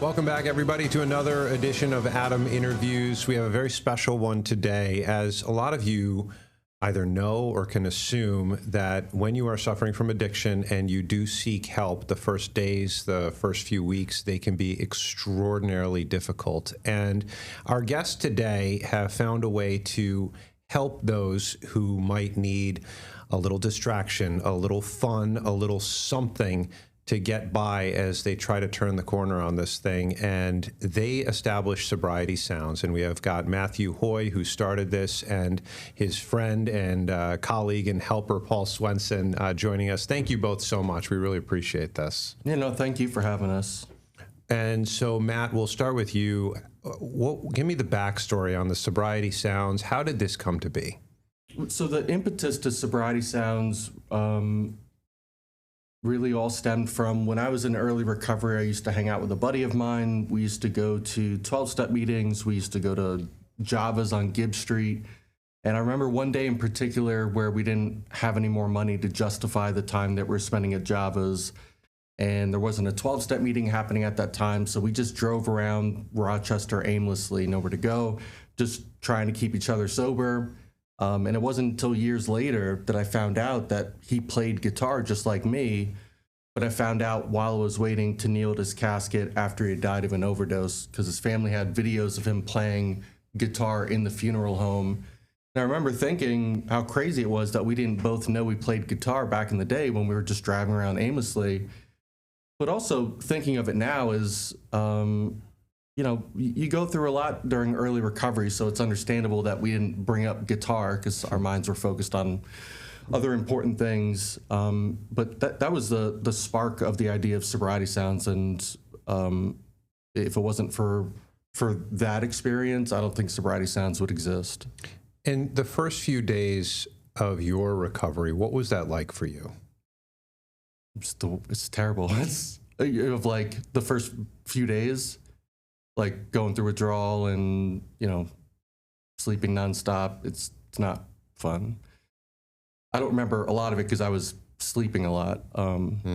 Welcome back, everybody, to another edition of Adam Interviews. We have a very special one today, as a lot of you either know or can assume that when you are suffering from addiction and you do seek help, the first days, the first few weeks, they can be extraordinarily difficult. And our guests today have found a way to help those who might need a little distraction, a little fun, a little something to get by as they try to turn the corner on this thing. And they established Sobriety Sounds. And we have got Matthew Hoye, who started this, and his friend and colleague and helper, Paul Swenson, joining us. Thank you both so much. We really appreciate this. Yeah, no, thank you for having us. And so, Matt, we'll start with you. Give me the backstory on the Sobriety Sounds. How did this come to be? So the impetus to Sobriety Sounds really all stemmed from when I was in early recovery. I used to hang out with a buddy of mine. We used to go to 12-step meetings. We used to go to Java's on Gibbs Street. And I remember one day in particular where we didn't have any more money to justify the time that we're spending at Java's. And there wasn't a 12-step meeting happening at that time. So we just drove around Rochester aimlessly, nowhere to go, just trying to keep each other sober. And it wasn't until years later that I found out that he played guitar just like me. But I found out while I was waiting to kneel at his casket after he had died of an overdose, because his family had videos of him playing guitar in the funeral home. And I remember thinking how crazy it was that we didn't both know we played guitar back in the day when we were just driving around aimlessly. But also thinking of it now is, you know, you go through a lot during early recovery, so it's understandable that we didn't bring up guitar because our minds were focused on other important things. But that was the spark of the idea of Sobriety Sounds. And if it wasn't for that experience, I don't think Sobriety Sounds would exist. In the first few days of your recovery, what was that like for you? It's terrible. It's of like the first few days, like going through withdrawal and, you know, sleeping nonstop. It's not fun. I don't remember a lot of it because I was sleeping a lot. I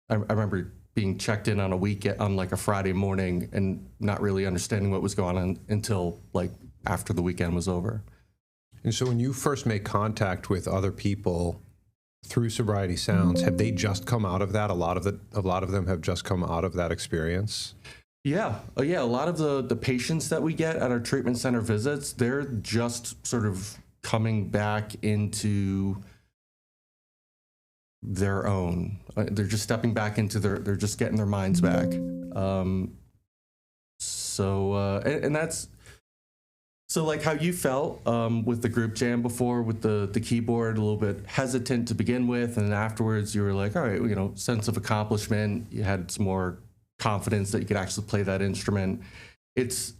remember being checked in on like a Friday morning and not really understanding what was going on until like after the weekend was over. And so when you first make contact with other people through Sobriety Sounds, have they just come out of that? A lot of them have just come out of that experience? Yeah. A lot of the patients that we get at our treatment center visits, they're just sort of coming back into their own. They're just stepping back into they're just getting their minds back. And that's, so like how you felt with the group jam before, with the keyboard, a little bit hesitant to begin with, and then afterwards you were like, all right, you know, sense of accomplishment. You had some more confidence that you could actually play that instrument. It's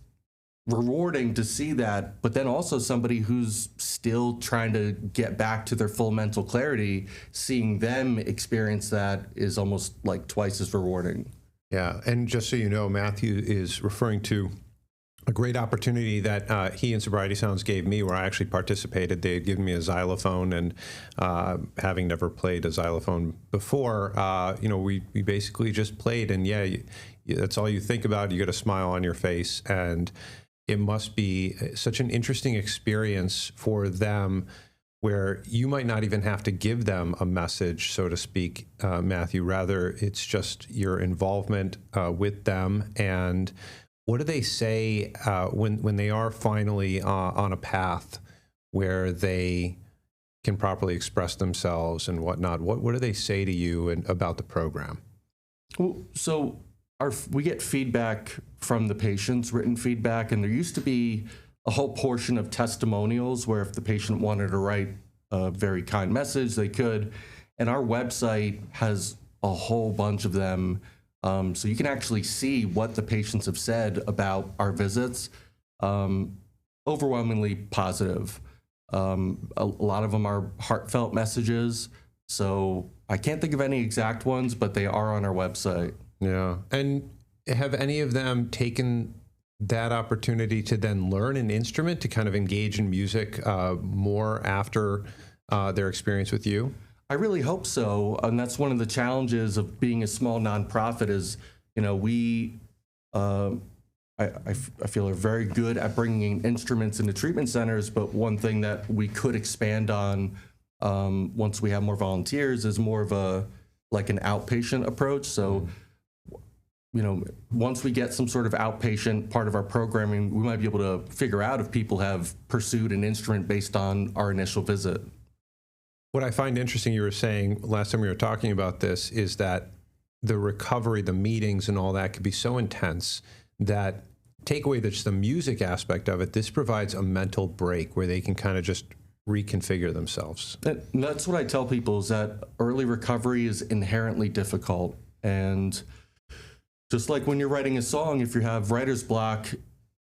rewarding to see that, but then also somebody who's still trying to get back to their full mental clarity, seeing them experience that is almost like twice as rewarding. Yeah, and just so you know, Matthew is referring to a great opportunity that he and Sobriety Sounds gave me, where I actually participated. They had given me a xylophone, and having never played a xylophone before, you know, we basically just played, and that's all you think about. You get a smile on your face, and it must be such an interesting experience for them, where you might not even have to give them a message, so to speak, Matthew. Rather, it's just your involvement with them. And what do they say when they are finally on a path where they can properly express themselves and whatnot? What do they say to you about the program? Well, so we get feedback from the patients, written feedback, and there used to be a whole portion of testimonials where if the patient wanted to write a very kind message, they could. And our website has a whole bunch of them. So you can actually see what the patients have said about our visits. Overwhelmingly positive. A lot of them are heartfelt messages. So I can't think of any exact ones, but they are on our website. Yeah. And have any of them taken that opportunity to then learn an instrument, to kind of engage in music more after their experience with you? I really hope so. And that's one of the challenges of being a small nonprofit is, you know, we I feel are very good at bringing instruments into treatment centers, but one thing that we could expand on once we have more volunteers is more of an outpatient approach. So, once we get some sort of outpatient part of our programming, we might be able to figure out if people have pursued an instrument based on our initial visit. What I find interesting, you were saying last time we were talking about this, is that the recovery, the meetings and all that could be so intense that take away just the music aspect of it. This provides a mental break where they can kind of just reconfigure themselves. And that's what I tell people, is that early recovery is inherently difficult. And just like when you're writing a song, if you have writer's block,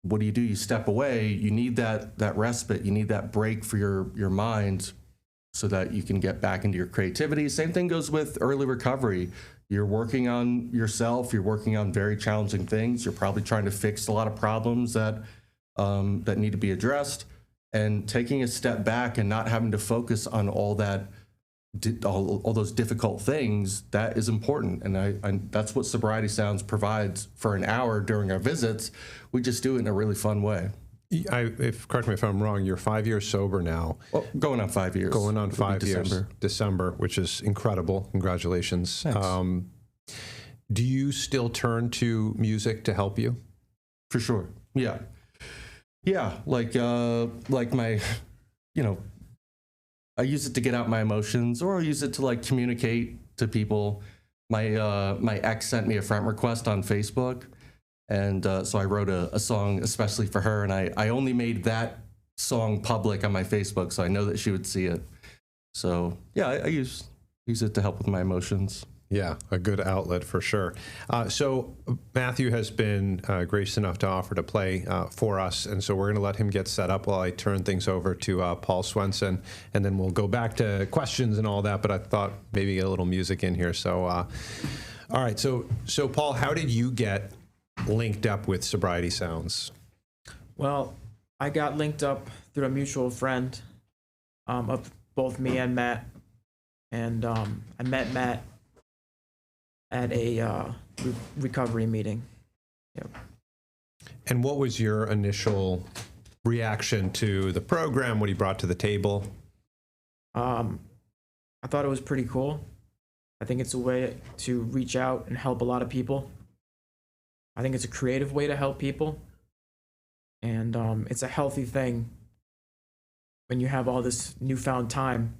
what do? You step away. You need that respite. You need that break for your mind so that you can get back into your creativity. Same thing goes with early recovery. You're working on yourself. You're working on very challenging things. You're probably trying to fix a lot of problems that need to be addressed. And taking a step back and not having to focus on all those difficult things, that is important. And that's what Sobriety Sounds provides for an hour during our visits. We just do it in a really fun way. Correct me if I'm wrong, you're 5 years sober now. Well, going on 5 years. Going on 5 years. December, which is incredible. Congratulations. Thanks. Do you still turn to music to help you? For sure. Yeah. Yeah. Like my, I use it to get out my emotions, or I use it to communicate to people. My ex sent me a friend request on Facebook. And so I wrote a song especially for her, and I only made that song public on my Facebook, so I know that she would see it. So yeah, I use it to help with my emotions. Yeah, a good outlet for sure. So Matthew has been gracious enough to offer to play for us, and so we're going to let him get set up while I turn things over to Paul Swenson, and then we'll go back to questions and all that, but I thought maybe get a little music in here. So, all right, so Paul, how did you get linked up with Sobriety Sounds? Well, I got linked up through a mutual friend of both me and Matt, and I met Matt at a recovery meeting. Yep. And what was your initial reaction to the program, what he brought to the table? I thought it was pretty cool. I think it's a way to reach out and help a lot of people. I think it's a creative way to help people. And it's a healthy thing when you have all this newfound time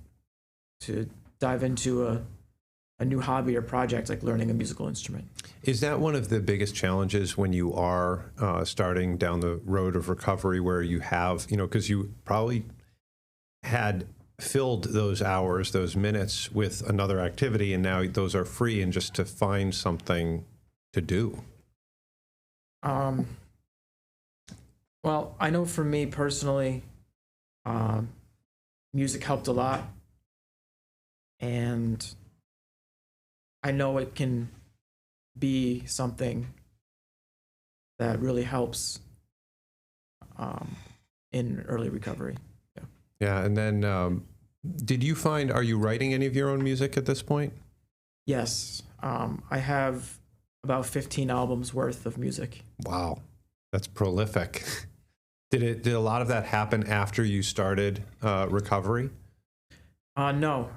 to dive into a new hobby or project like learning a musical instrument. Is that one of the biggest challenges when you are starting down the road of recovery, where you have, because you probably had filled those hours, those minutes with another activity, and now those are free, and just to find something to do? Well, I know for me personally, music helped a lot, and I know it can be something that really helps in early recovery. Yeah. Yeah, and then are you writing any of your own music at this point? Yes, I have about 15 albums worth of music. Wow, that's prolific. Did a lot of that happen after you started recovery? No.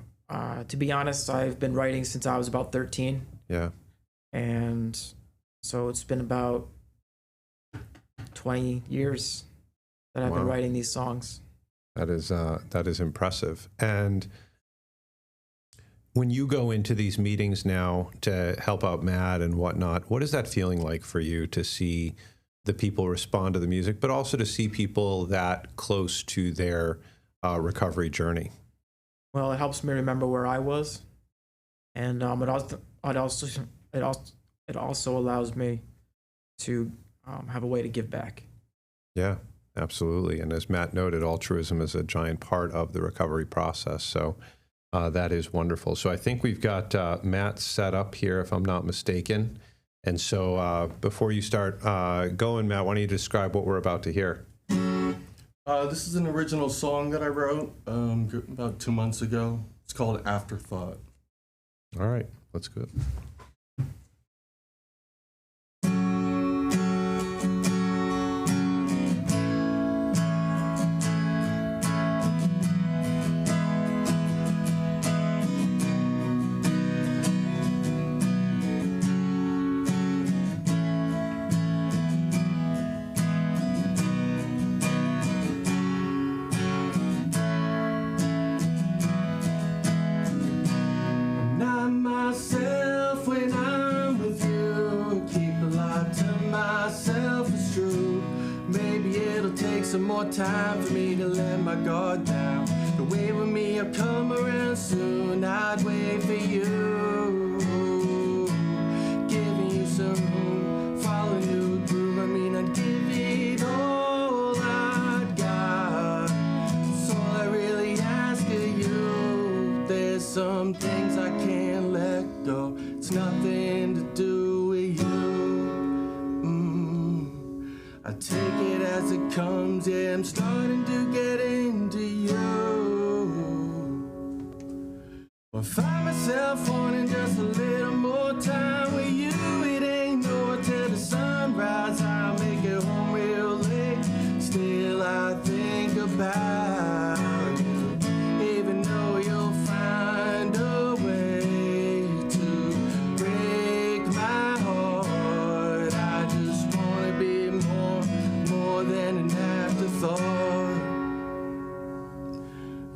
To be honest, I've been writing since I was about 13. Yeah. And so it's been about 20 years that I've been writing these songs. That is impressive. And when you go into these meetings now to help out Matt and whatnot, what is that feeling like for you to see the people respond to the music, but also to see people that close to their recovery journey? Well, it helps me remember where I was, and it also allows me to have a way to give back. Yeah, absolutely. And as Matt noted, altruism is a giant part of the recovery process. So that is wonderful. So I think we've got Matt set up here, if I'm not mistaken. And so before you start going, Matt, why don't you describe what we're about to hear? This is an original song that I wrote about 2 months ago. It's called Afterthought. All right, let's go. more time for me to let my guard down. The way with me, I'll come around soon. I'd wait for you, giving you some room, follow new groove. I mean, I'd give it all I'd got. That's all I really ask of you. There's some things I can't let go. It's nothing to do with you. I take it as it comes, yeah, I'm starting to get into you. I find myself wanting just a little more time with you. It ain't no till the sunrise, I'll make it home real late. Still I think about you, even though you'll find a way to break my heart. I just wanna be more than an afterthought.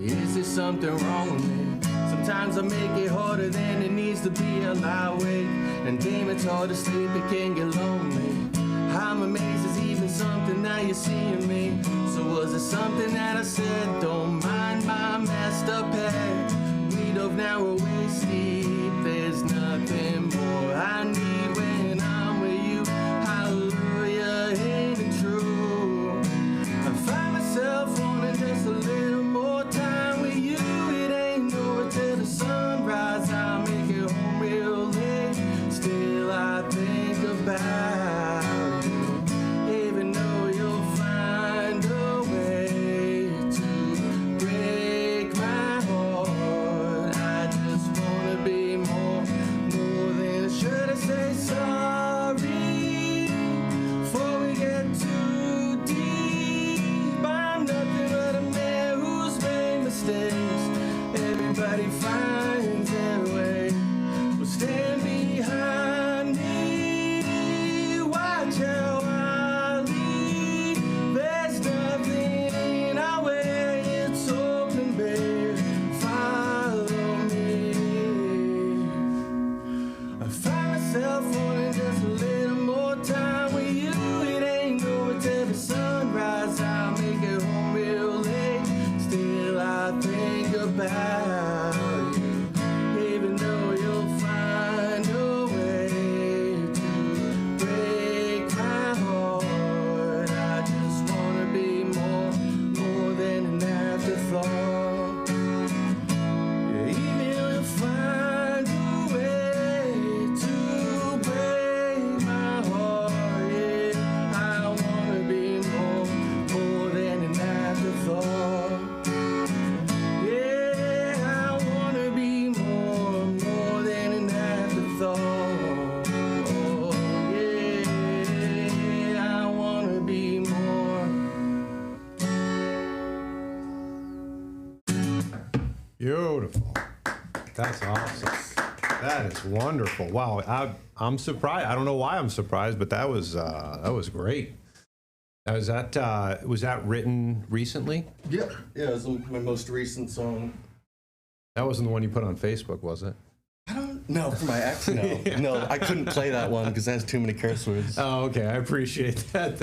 Is there something wrong with me? Sometimes I make it harder than it needs to be. I lie awake, and damn, it's hard to sleep, it can get lonely. I'm amazed it's even something that you see in me. So was it something that I said? Don't mind my messed up head. We dove, now we're waist deep. There's nothing more I need when I'm with you. Hallelujah, ain't it true? I find myself wanting just a little more time with you. It ain't no till the sunrise, I'll make it home real late. Still I think about you, even though you'll find a way to break my heart. I just wanna be more than, should I say sorry before we get too deep? I'm nothing but a man who's made mistakes. Everybody finds their way. Well, stand behind me, watch how I lead. There's nothing in our way, it's open, babe. Follow me. I find myself wanting just a little more time with you. It ain't no till the sunrise, I'll make it home real late. Still I think about you, even though you'll find a way to break my heart. I just wanna be more than an afterthought. Yeah, even you'll find a way to break my heart. Yeah, I wanna be more than an afterthought. Yeah, I wanna be more than an afterthought. Yeah, I wanna be more. Beautiful. That's awesome. That is wonderful. Wow, I'm surprised. I don't know why I'm surprised, but that was great. Now, was that written recently? Yeah, it was my most recent song. That wasn't the one you put on Facebook, was it? I don't know, for my ex, no. No, I couldn't play that one because it has too many curse words. Oh, okay. I appreciate that.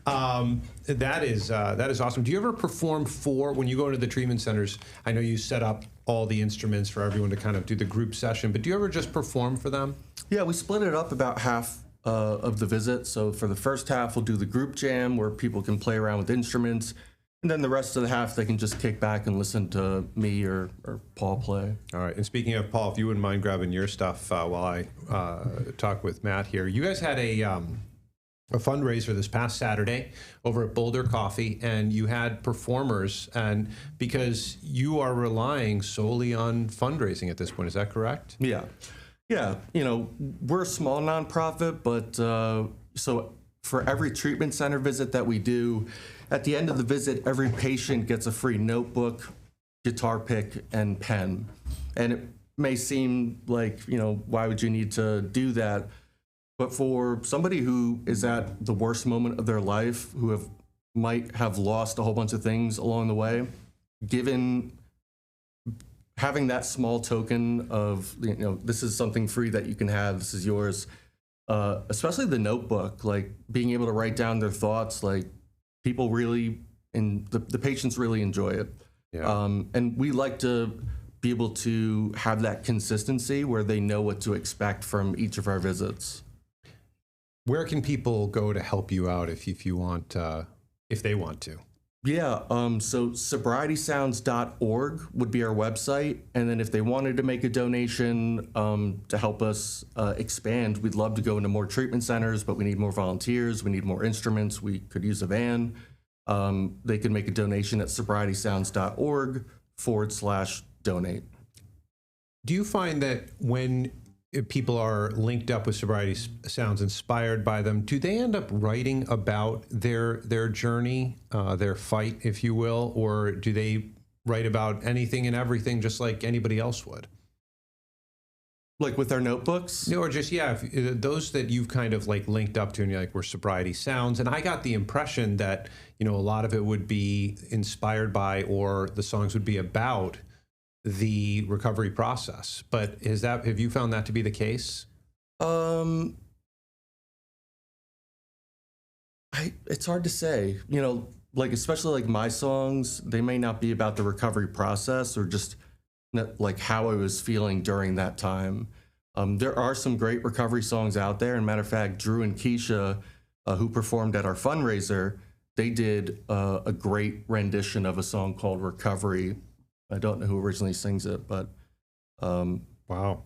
That is awesome. Do you ever perform when you go into the treatment centers? I know you set up all the instruments for everyone to kind of do the group session, but do you ever just perform for them? Yeah, we split it up about half of the visit. So for the first half, we'll do the group jam where people can play around with instruments. And then the rest of the half, they can just kick back and listen to me or Paul play. All right. And speaking of Paul, if you wouldn't mind grabbing your stuff while I talk with Matt here. You guys had a fundraiser this past Saturday over at Boulder Coffee, and you had performers, and because you are relying solely on fundraising at this point, is that correct? Yeah. Yeah. You know, we're a small nonprofit, but so for every treatment center visit that we do, at the end of the visit, every patient gets a free notebook, guitar pick, and pen. And it may seem like, you know, why would you need to do that? But for somebody who is at the worst moment of their life, who might have lost a whole bunch of things along the way, having that small token of, you know, this is something free that you can have, this is yours, especially the notebook, like being able to write down their thoughts, like people really and the patients really enjoy it. Yeah. And we like to be able to have that consistency where they know what to expect from each of our visits. Where can people go to help you out if you want, if they want to? Yeah, so sobrietysounds.org would be our website. And then if they wanted to make a donation to help us expand, we'd love to go into more treatment centers, but we need more volunteers. We need more instruments. We could use a van. They can make a donation at sobrietysounds.org/donate. Do you find that when people are linked up with Sobriety Sounds, inspired by them, do they end up writing about their journey, their fight, if you will, or do they write about anything and everything just like anybody else would? Like with our notebooks? No, or just, yeah, those that you've kind of like linked up to and you're like, we're Sobriety Sounds. And I got the impression that, a lot of it would be inspired by, or the songs would be about the recovery process. But have you found that to be the case? It's hard to say, like, especially like my songs, they may not be about the recovery process or just like how I was feeling during that time. There are some great recovery songs out there. And matter of fact, Drew and Keisha, who performed at our fundraiser, they did a great rendition of a song called Recovery. I don't know who originally sings it, but wow.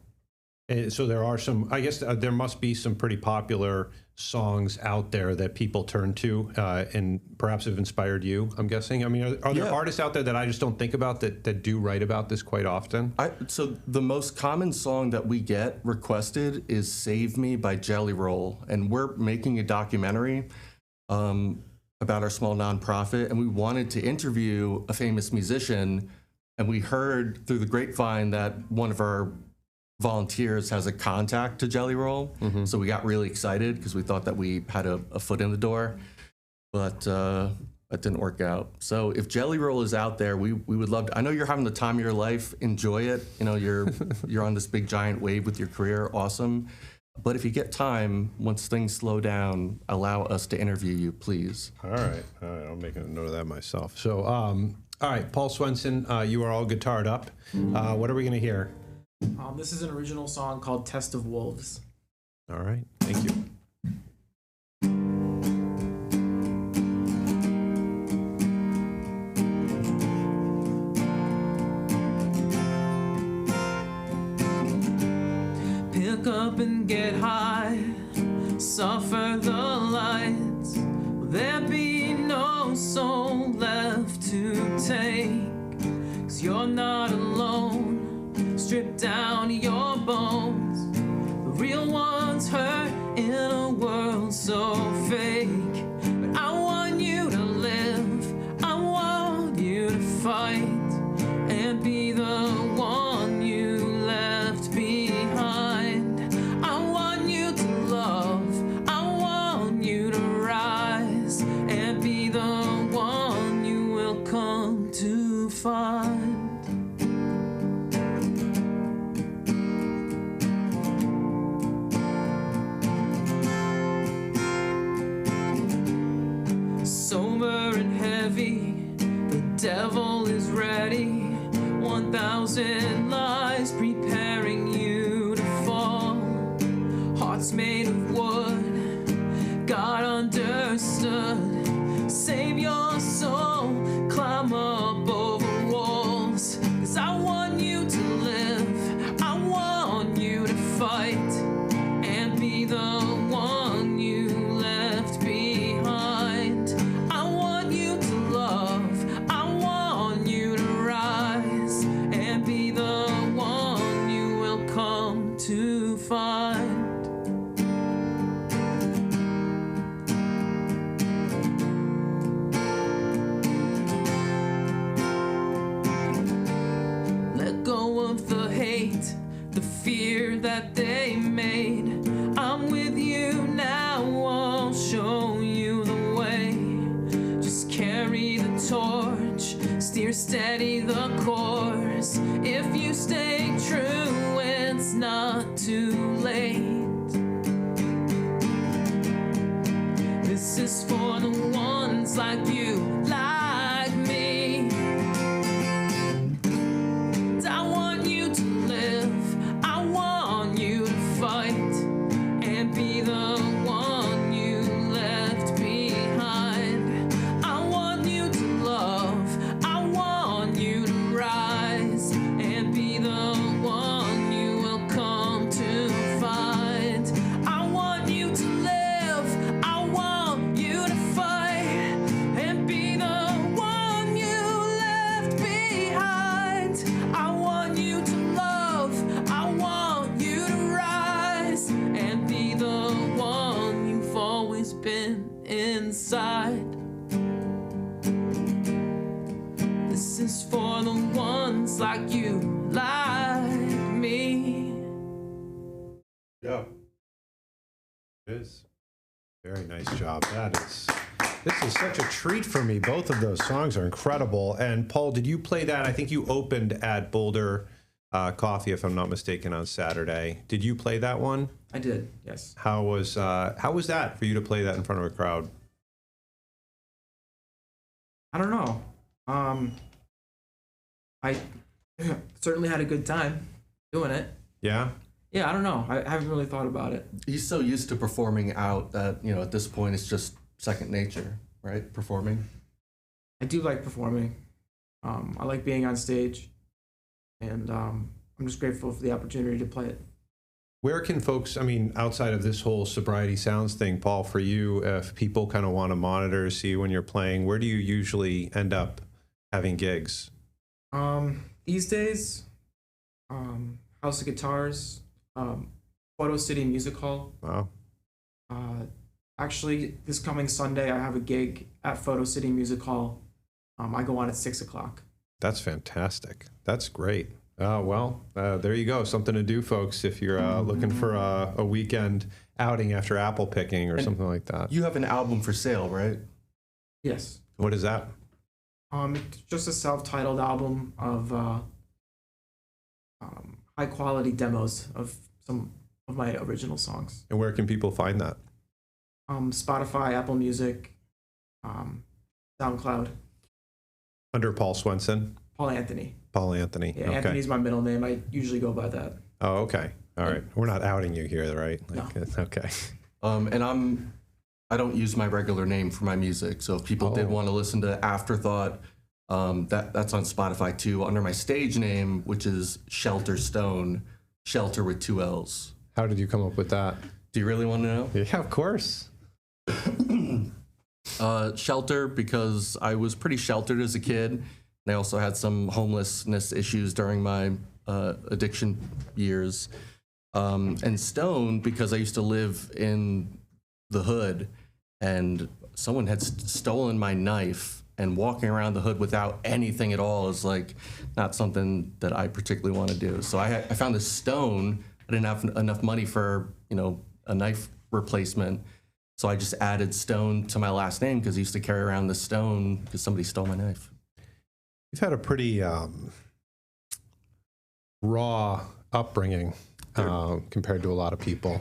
And so there are some, I guess there must be some pretty popular songs out there that people turn to and perhaps have inspired you, I'm guessing. I mean, are there artists out there that I just don't think about that do write about this quite often? So the most common song that we get requested is Save Me by Jelly Roll. And we're making a documentary about our small nonprofit. And we wanted to interview a famous musician. And we heard through the grapevine that one of our volunteers has a contact to Jelly Roll. Mm-hmm. So we got really excited because we thought that we had a foot in the door, but that didn't work out. So if Jelly Roll is out there, we would love to. I know you're having the time of your life. Enjoy it. You're on this big giant wave with your career. Awesome. But if you get time, once things slow down, allow us to interview you, please. All right. I'm making a note of that myself. So, all right, Paul Swenson, you are all guitared up. What are we going to hear? This is an original song called Test of Wolves. All right, thank you. Pick up and get high, suffer the lights. Will there be no soul left to take? 'Cause you're not alone. Strip down your bones. The real ones hurt in a world so fake. But I want you to live. I want you to fight and be the one you left behind. I want you to love. I want you to rise and be the one you will come to find. Devil is ready, 1,000 lies preparing you to fall. Hearts made of wood, God understood. Save your soul, climb up over walls. 'Cause I want you to live, I want you to fight and be the one you left behind. I want you to love, be the one you will come to find. Let go of the hate, the fear that they made. I'm with you now, I'll show you the way. Just carry the torch, steer steady the course. If you stay true, it's not too late. This is for the ones like you, like This is for the ones like you, like me. Yeah. It is. Very nice job. This is such a treat for me. Both of those songs are incredible. And Paul, did you play that? I think you opened at Boulder Coffee, if I'm not mistaken, on Saturday. Did you play that one? I did, yes. How was that for you to play that in front of a crowd? I don't know. I certainly had a good time doing it. Yeah. Yeah, I don't know. I haven't really thought about it. He's so used to performing out that, at this point it's just second nature, right? Performing. I do like performing. I like being on stage, and I'm just grateful for the opportunity to play it. Where can folks, outside of this whole Sobriety Sounds thing, Paul, for you, if people kind of want to monitor, see when you're playing, where do you usually end up having gigs? These days, House of Guitars, Photo City Music Hall. Wow. Actually, this coming Sunday, I have a gig at Photo City Music Hall. I go on at 6 o'clock. That's fantastic. That's great. Well, there you go. Something to do, folks, if you're looking for a weekend outing after apple picking or something like that. You have an album for sale, right? Yes. What is that? It's just a self-titled album of high-quality demos of some of my original songs. And where can people find that? Spotify, Apple Music, SoundCloud. Under Paul Swenson? Paul Anthony. Paul Anthony. Yeah, Okay. Anthony's my middle name. I usually go by that. Oh, okay. All right. We're not outing you here, right? No. Okay. And I don't use my regular name for my music. So if people did want to listen to Afterthought, that's on Spotify too, under my stage name, which is Shelter Stone, Shelter with 2 L's. How did you come up with that? Do you really want to know? Yeah, of course. Shelter, because I was pretty sheltered as a kid. And I also had some homelessness issues during my addiction years. And Stone, because I used to live in the hood and someone had stolen my knife, and walking around the hood without anything at all is like not something that I particularly want to do. So I found a stone. I didn't have enough money for, a knife replacement. So I just added Stone to my last name because I used to carry around the stone because somebody stole my knife. You've had a pretty raw upbringing compared to a lot of people.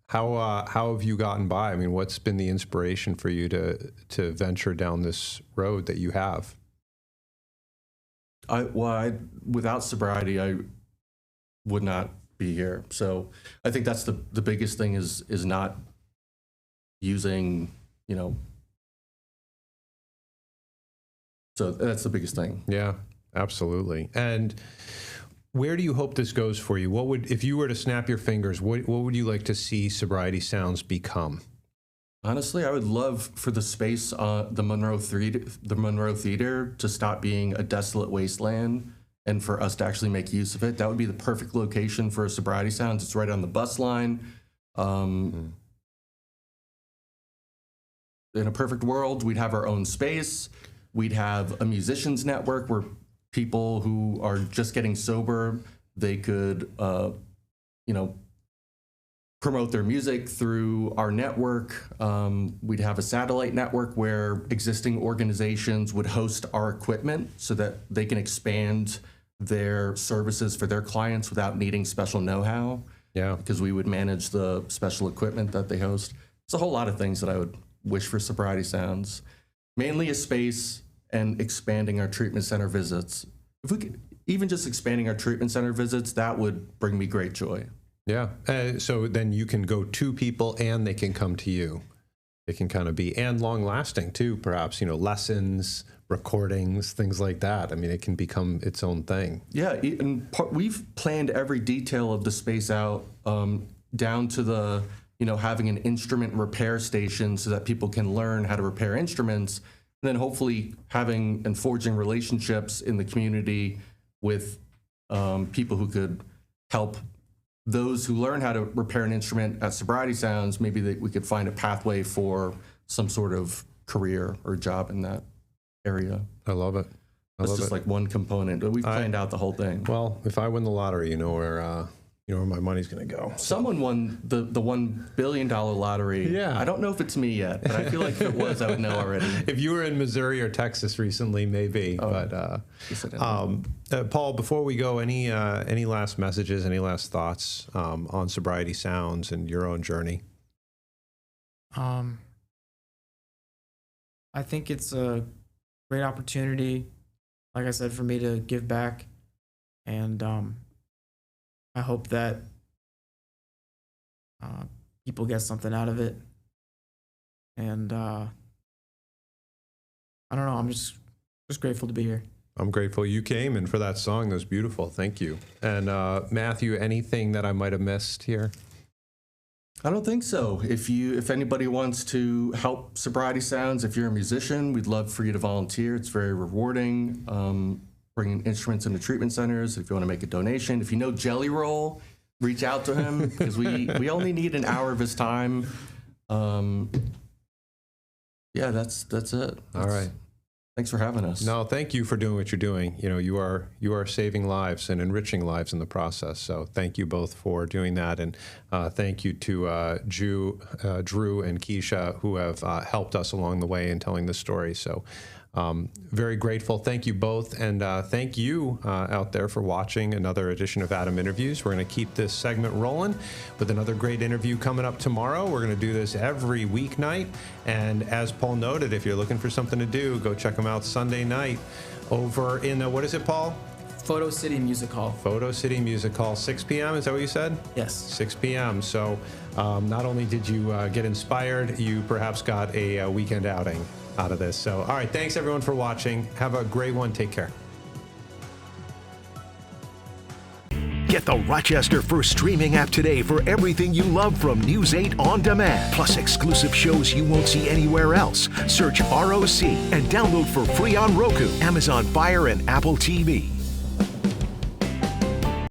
How have you gotten by? What's been the inspiration for you to venture down this road that you have? Without sobriety, I would not be here. So I think that's the biggest thing is not using, so that's the biggest thing. Yeah, absolutely. And where do you hope this goes for you? If you were to snap your fingers, what would you like to see Sobriety Sounds become? Honestly, I would love for the space, the Monroe Theater to stop being a desolate wasteland and for us to actually make use of it. That would be the perfect location for Sobriety Sounds. It's right on the bus line. In a perfect world, we'd have our own space. We'd have a musicians network where people who are just getting sober, they could, promote their music through our network. We'd have a satellite network where existing organizations would host our equipment so that they can expand their services for their clients without needing special know-how. Yeah. Because we would manage the special equipment that they host. It's a whole lot of things that I would wish for Sobriety Sounds. Mainly a space and expanding our treatment center visits. If we could, even just expanding our treatment center visits, that would bring me great joy. Yeah. So then you can go to people and they can come to you. It can kind of be, and long lasting too, perhaps, lessons, recordings, things like that. It can become its own thing. Yeah. And we've planned every detail of the space out, down to the, having an instrument repair station so that people can learn how to repair instruments. And then hopefully having and forging relationships in the community with people who could help those who learn how to repair an instrument at Sobriety Sounds. Maybe we could find a pathway for some sort of career or job in that area. I love it. That's love just it. like one component, but we planned out the whole thing. Well, if I win the lottery, you know where my money's going to go. Someone won the $1 billion lottery. Yeah. I don't know if it's me yet, but I feel like if it was, I would know already. If you were in Missouri or Texas recently, maybe. Yes, I didn't. Paul, before we go, any last messages, any last thoughts on Sobriety Sounds and your own journey? I think it's a great opportunity, like I said, for me to give back, and I hope that people get something out of it. And I don't know, I'm just grateful to be here. I'm grateful you came, and for that song, that was beautiful. Thank you. And Matthew, anything that I might have missed here? I don't think so. If anybody wants to help Sobriety Sounds, if you're a musician, we'd love for you to volunteer. It's very rewarding. Bringing instruments into treatment centers. If you want to make a donation, if you know Jelly Roll, reach out to him because we only need an hour of his time. Yeah, that's it. All right. Thanks for having us. No, thank you for doing what you're doing. You know, you are saving lives and enriching lives in the process. So thank you both for doing that, and thank you to Drew and Keisha, who have helped us along the way in telling this story. So very grateful. Thank you both, and thank you out there for watching another edition of Adam Interviews. We're going to keep this segment rolling with another great interview coming up tomorrow. We're going to do this every weeknight, and as Paul noted, if you're looking for something to do, go check them out Sunday night over in what is it, Paul? Photo City Music Hall. Photo City Music Hall, 6 p.m. Is that what you said? Yes. 6 p.m. So not only did you get inspired, you perhaps got a weekend outing out of this. So, all right, thanks everyone for watching. Have a great one. Take care. Get the Rochester First streaming app today for everything you love from News 8 On Demand, plus exclusive shows you won't see anywhere else. Search ROC and download for free on Roku, Amazon Fire, and Apple TV.